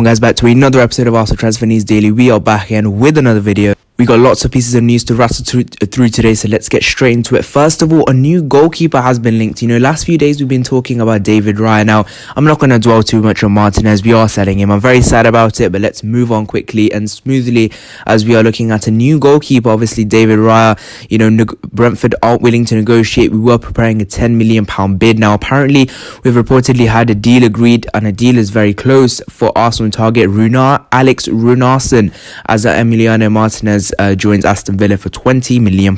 Guys, back to another episode of Arsenal Transfer News Daily. We are back again with another video. We got lots of pieces of news to rattle through today, so let's get straight into it. First of all, a new goalkeeper has been linked. Last few days we've been talking about David Raya. Now, I'm not going to dwell too much on Martinez. We are selling him. I'm very sad about it, but let's move on quickly and smoothly as we are looking at a new goalkeeper. Obviously, David Raya, Brentford aren't willing to negotiate. We were preparing a £10 million bid. Now, apparently, we've reportedly had a deal agreed, and a deal is very close for Arsenal target Alex Runarsson as Emiliano Martinez joins Aston Villa for £20 million.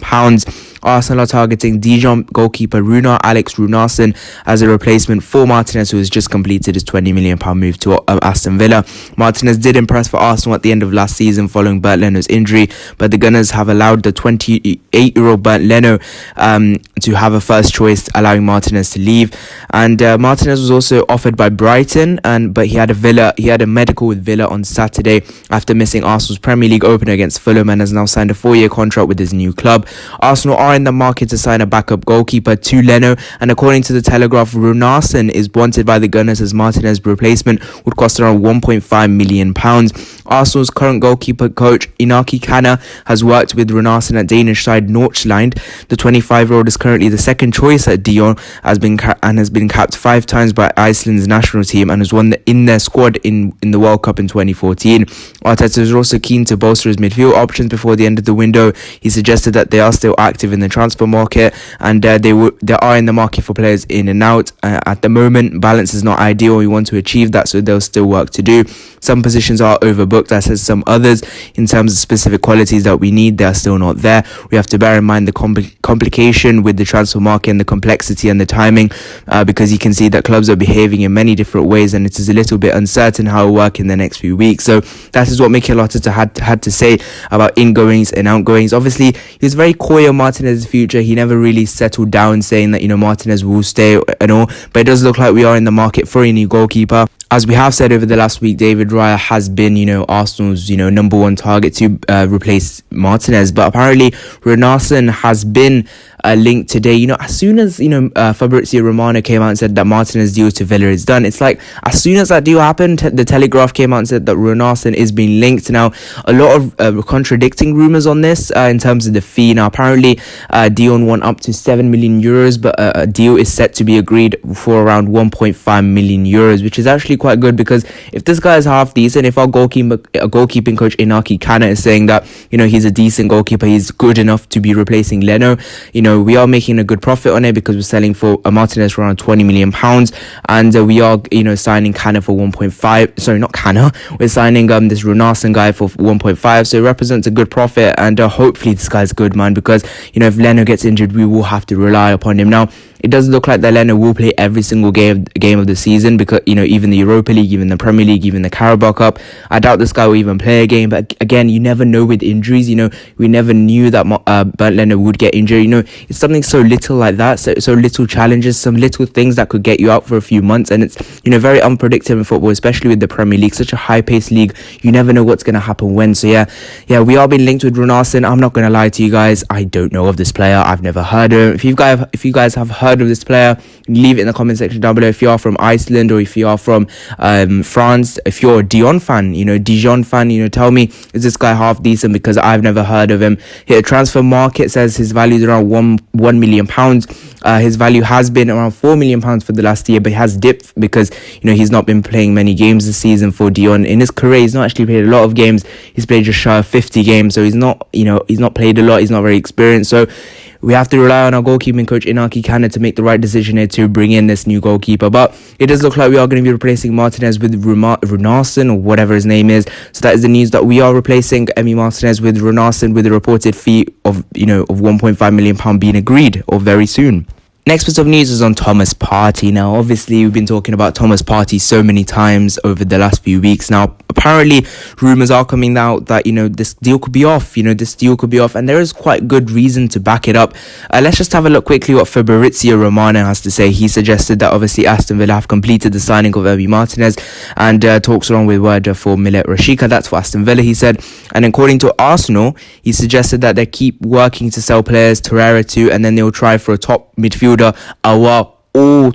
Arsenal are targeting Dijon goalkeeper Alex Runarsson as a replacement for Martinez, who has just completed his £20 million move to Aston Villa. Martinez did impress for Arsenal at the end of last season following Bernd Leno's injury, but the Gunners have allowed the 28-year-old Bernd Leno to have a first choice, allowing Martinez to leave. And Martinez was also offered by Brighton, but he had a medical with Villa on Saturday after missing Arsenal's Premier League opener against Fulham, and has now signed a 4-year contract with his new club. Arsenal are in the market to sign a backup goalkeeper to Leno, and according to the Telegraph, Runarsson is wanted by the Gunners as Martinez's replacement would cost around £1.5 million. Arsenal's current goalkeeper coach Inaki Kana has worked with Runarsson at Danish side Nordsjælland. The 25-year-old is currently the second choice at Dijon, has been capped 5 times by Iceland's national team and has won in their squad in the World Cup in 2014. Arteta is also keen to bolster his midfield options before the end of the window. He suggested that they are still active in the transfer market, and they are in the market for players in and out. At the moment, balance is not ideal. We want to achieve that, so there's still work to do. Some positions are overbooked, as has some others. In terms of specific qualities that we need, they are still not there. We have to bear in mind the complication with the transfer market and the complexity and the timing, because you can see that clubs are behaving in many different ways, and it is a little bit uncertain how it will work in the next few weeks. So that is what Mikel Arteta had to say about ingoings and outgoings. Obviously, he was very coy on Martinez's future. He never really settled down saying that Martinez will stay and all, but it does look like we are in the market for a new goalkeeper. As we have said over the last week, David Raya has been, Arsenal's, number one target to replace Martinez. But apparently, Runarsson has been linked today. As soon as, Fabrizio Romano came out and said that Martinez's deal to Villa is done, it's like, as soon as that deal happened, the Telegraph came out and said that Runarsson is being linked. Now, a lot of contradicting rumours on this in terms of the fee. Now, apparently, Dion won up to €7 million, but a deal is set to be agreed for around €1.5 million, which is actually quite good, because if this guy is half decent, if our goalkeeping coach Inaki Kana is saying that he's a decent goalkeeper, he's good enough to be replacing Leno, we are making a good profit on it, because we're selling for Martinez for around £20 million, and we are signing Kana for 1.5. Sorry, not Kana, we're signing this Runarsson guy for 1.5, so it represents a good profit, and hopefully this guy's good, man, because if Leno gets injured, we will have to rely upon him. Now, it does look like that Leno will play every single game of the season, because even the Europa League, even the Premier League, even the Carabao Cup. I doubt this guy will even play a game, but again, you never know with injuries. We never knew that Bernd Leno would get injured. It's something so little like that, so little challenges, some little things that could get you out for a few months, and it's very unpredictable in football, especially with the Premier League, such a high-paced league. You never know what's going to happen when. So yeah, we are being linked with Runarsson. I'm not going to lie to you guys, I don't know of this player. I've never heard of him. If you guys have heard of this player, leave it in the comment section down below. If you are from Iceland, or if you are from France, if you're a Dijon fan, tell me, is this guy half decent, because I've never heard of him. Here, transfer market says his value is around £1 million. His value has been around £4 million for the last year, but he has dipped because he's not been playing many games this season for Dijon. In his career, he's not actually played a lot of games. He's played just shy of 50 games, so he's not played a lot. He's not very experienced, so we have to rely on our goalkeeping coach Inaki Kana to make the right decision here to bring in this new goalkeeper. But it does look like we are going to be replacing Martinez with Runarsson, or whatever his name is. So that is the news, that we are replacing Emi Martinez with Runarsson, with a reported fee of £1.5 million being agreed, or very soon. Next bit of news is on Thomas Partey. Now, obviously, we've been talking about Thomas Partey so many times over the last few weeks. Now, apparently, rumours are coming out that, this deal could be off. And there is quite good reason to back it up. Let's just have a look quickly what Fabrizio Romano has to say. He suggested that, obviously, Aston Villa have completed the signing of Emi Martinez, and talks along with word for Millet Rashica. That's for Aston Villa, he said. And according to Arsenal, he suggested that they keep working to sell players, Torreira too, and then they'll try for a top midfielder.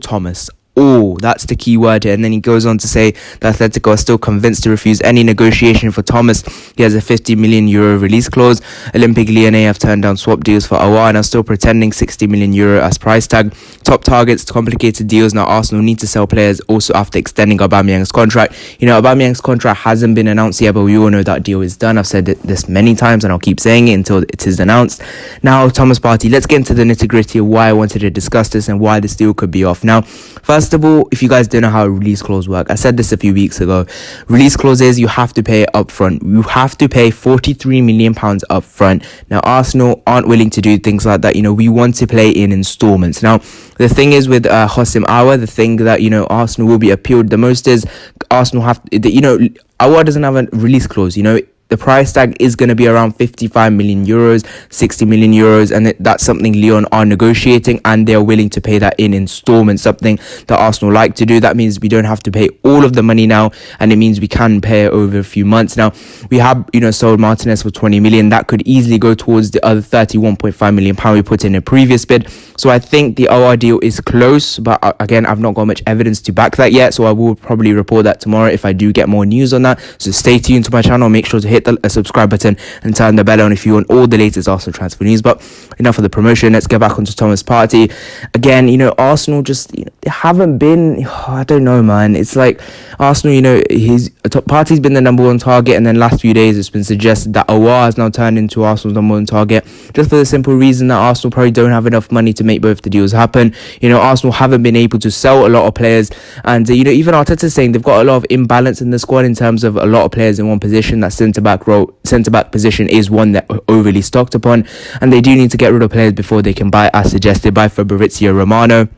Thomas. all. That's the key word here. And then he goes on to say that Atletico are still convinced to refuse any negotiation for Thomas. He has a 50 million euro release clause. Olympique Lyonnais have turned down swap deals for Aouar and are still pretending 60 million euro as price tag. Top targets, complicated deals. Now Arsenal need to sell players also after extending Aubameyang's contract. You know, Aubameyang's contract hasn't been announced yet, but we all know that deal is done. I've said this many times and I'll keep saying it until it is announced. Now, Thomas Partey, let's get into the nitty-gritty of why I wanted to discuss this and why this deal could be off. Now, first of all, if you guys don't know how a release clause works, I said this a few weeks ago. Release clauses, you have to pay it up front. You have to pay £43 million up front. Now, Arsenal aren't willing to do things like that. You know, we want to play in installments. Now, the thing is with Houssem Aouar, the thing that, you know, Arsenal will be appealed the most is Arsenal have, you know, Aouar doesn't have a release clause, you know. The price tag is going to be around 55 million euros, 60 million euros, and that's something Lyon are negotiating, and they're willing to pay that in installments, something that Arsenal like to do. That means we don't have to pay all of the money now, and it means we can pay it over a few months. Now, we have, you know, sold Martinez for 20 million. That could easily go towards the other 31.5 million pound we put in a previous bid. So I think the OR deal is close, but again, I've not got much evidence to back that yet, so I will probably report that tomorrow if I do get more news on that. So stay tuned to my channel. Make sure to hit the subscribe button and turn the bell on if you want all the latest Arsenal transfer news. But enough of the promotion, let's get back onto Thomas Partey. Again, you know, Arsenal just, you know, they haven't been, I don't know, man. It's like Arsenal, you know, Partey's been the number one target, and then last few days it's been suggested that Aouar has now turned into Arsenal's number one target, just for the simple reason that Arsenal probably don't have enough money to make both the deals happen. You know, Arsenal haven't been able to sell a lot of players, and you know, even Arteta's saying they've got a lot of imbalance in the squad in terms of a lot of players in one position. That centre-back position is one that overly stocked upon, and they do need to get rid of players before they can buy, as suggested by Fabrizio Romano.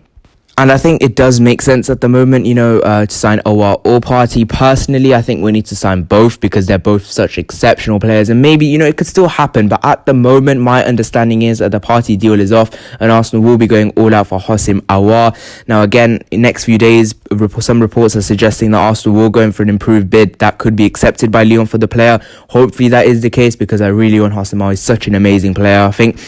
And I think it does make sense at the moment, you know, to sign Aouar or Partey. Personally, I think we need to sign both because they're both such exceptional players. And maybe, you know, it could still happen. But at the moment, my understanding is that the Partey deal is off and Arsenal will be going all out for Houssem Aouar. Now, again, in the next few days, some reports are suggesting that Arsenal will go in for an improved bid that could be accepted by Lyon for the player. Hopefully that is the case because I really want Houssem Aouar. He's such an amazing player. I think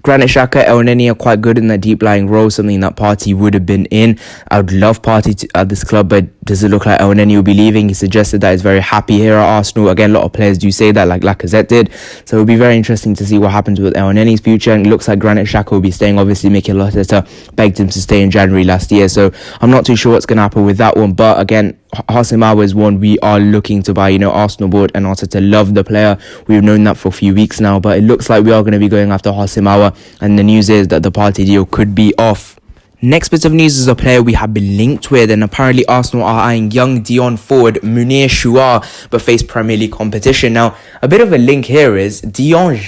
Granit Xhaka, El Neni are quite good in that deep lying role, something that Partey would have been in. I would love Partey at this club, but does it look like El Neni will be leaving? He suggested that he's very happy here at Arsenal. Again, a lot of players do say that, like Lacazette did. So it'll be very interesting to see what happens with El Neni's future. And it looks like Granit Xhaka will be staying. Obviously, Mikel Arteta begged him to stay in January last year. So I'm not too sure what's going to happen with that one. But again, Houssem Aouar is one we are looking to buy. You know, Arsenal board and Arteta love the player. We've known that for a few weeks now, but it looks like we are going to be going after Houssem Aouar, and the news is that the Partey deal could be off. Next bit of news is a player we have been linked with, and apparently Arsenal are eyeing young Dijon forward Mounir Chouard, but face Premier League competition. Now, a bit of a link here is Dijon.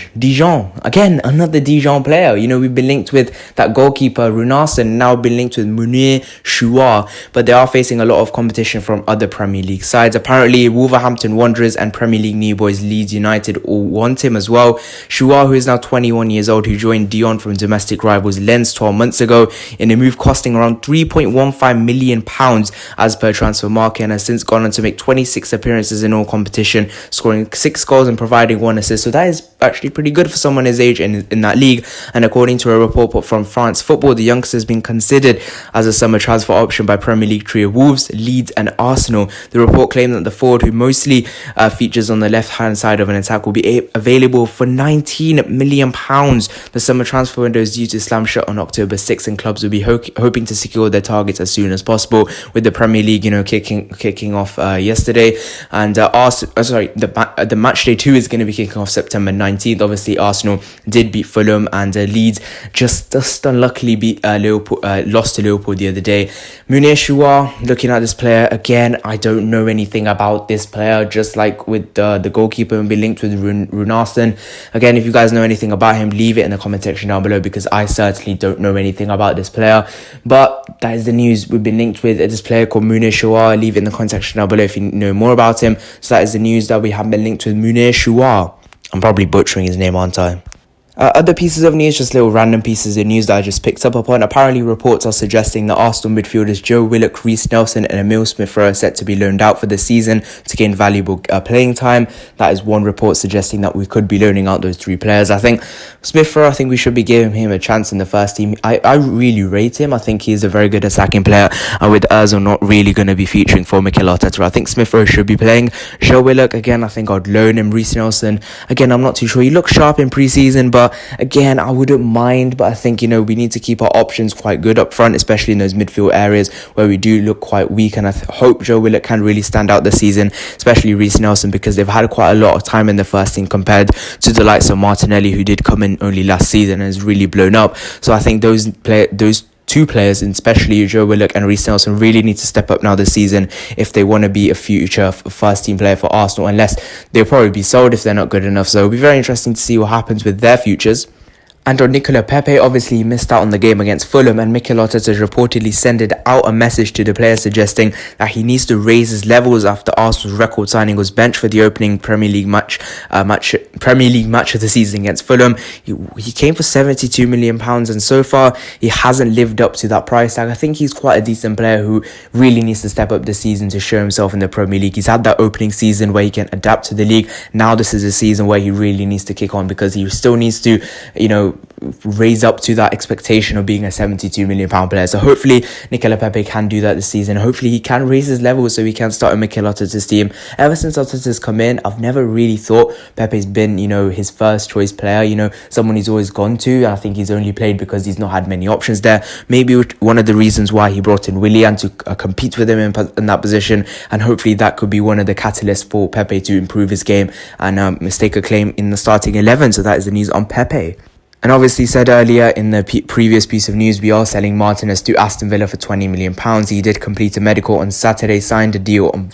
Again, another Dijon player. You know, we've been linked with that goalkeeper, Runarsson, now been linked with Mounir Chouard, but they are facing a lot of competition from other Premier League sides. Apparently, Wolverhampton Wanderers and Premier League new boys Leeds United all want him as well. Chouard, who is now 21 years old, who joined Dijon from domestic rivals Lens 12 months ago in a move costing around £3.15 million as per Transfer Market, and has since gone on to make 26 appearances in all competition, scoring 6 goals and providing 1 assist. So that is actually pretty good for someone his age in that league. And according to a report from France Football, the youngster has been considered as a summer transfer option by Premier League trio Wolves, Leeds and Arsenal. The report claimed that the forward, who mostly features on the left-hand side of an attack, will be available for £19 million. The summer transfer window is due to slam shut on October 6th, and clubs will be hoping to secure their targets as soon as possible, with the Premier League, you know, kicking off yesterday. And the match day 2 is going to be kicking off September 19th. Obviously, Arsenal did beat Fulham, and Leeds just unluckily beat lost to Liverpool the other day. Mounir Chouard, looking at this player again, I don't know anything about this player, just like with the goalkeeper and be linked with Runarsson. Again, if you guys know anything about him, leave it in the comment section down below, because I certainly don't know anything about this player. But that is the news. We've been linked with this player called Mounir Chouard. Leave it in the comment section down below if you know more about him. So that is the news that we have been linked with Mounir Chouard. I'm probably butchering his name, aren't I? Other pieces of news, just little random pieces of news that I just picked up upon. Apparently, reports are suggesting that Arsenal midfielders Joe Willock, Reece Nelson and Emil Smith-Rowe are set to be loaned out for the season to gain valuable playing time. That is one report suggesting that we could be loaning out those 3 players. I think Smith-Rowe, I think we should be giving him a chance in the first team. I really rate him. I think he's a very good attacking player. And with Ozil not really going to be featuring for Mikel Arteta, I think Smith-Rowe should be playing. Joe Willock, again, I think I'd loan him. Reece Nelson, again, I'm not too sure. He looked sharp in pre-season, but again, I wouldn't mind, but I think, we need to keep our options quite good up front, especially in those midfield areas where we do look quite weak. And I hope Joe Willock can really stand out this season, especially Reece Nelson, because they've had quite a lot of time in the first team compared to the likes of Martinelli, who did come in only last season and has really blown up. So I think those 2 players, and especially Joe Willock and Reece Nelson, really need to step up now this season if they want to be a future first team player for Arsenal, unless they'll probably be sold if they're not good enough. So it'll be very interesting to see what happens with their futures. And on Nicola Pepe, obviously he missed out on the game against Fulham, and Mikel Arteta reportedly sent out a message to the player suggesting that he needs to raise his levels after Arsenal's record signing was benched for the opening Premier League match of the season against Fulham. He came for £72 million, and so far he hasn't lived up to that price tag. I think he's quite a decent player who really needs to step up this season to show himself in the Premier League. He's had that opening season where he can adapt to the league. Now this is a season where he really needs to kick on, because he still needs to, raise up to that expectation of being a £72 million player. So hopefully Nicola Pepe can do that this season. Hopefully he can raise his level so he can start a Mikel Arteta's team. Ever since Arteta's come in, I've never really thought Pepe's been, his first choice player, someone he's always gone to. And I think he's only played because he's not had many options there. Maybe one of the reasons why he brought in Willian to compete with him in that position. And hopefully that could be one of the catalysts for Pepe to improve his game and stake a claim in the starting 11. So that is the news on Pepe. And obviously said earlier in the previous piece of news, we are selling Martinez to Aston Villa for £20 million. He did complete a medical on Saturday, signed a deal on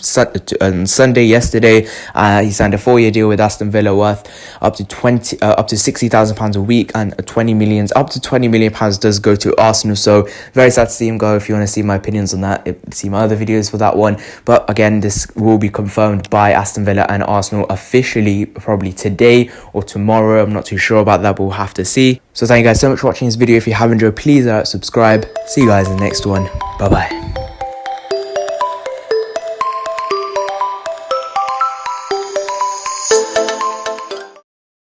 Sunday yesterday. He signed a 4-year deal with Aston Villa worth up to £60,000 a week, and up to £20 million does go to Arsenal. So very sad to see him go. If you want to see my opinions on that, see my other videos for that one. But again, this will be confirmed by Aston Villa and Arsenal officially probably today or tomorrow. I'm not too sure about that, but we'll have to see. So thank you guys so much for watching this video. If you have enjoyed, please subscribe. See you guys in the next one. Bye bye.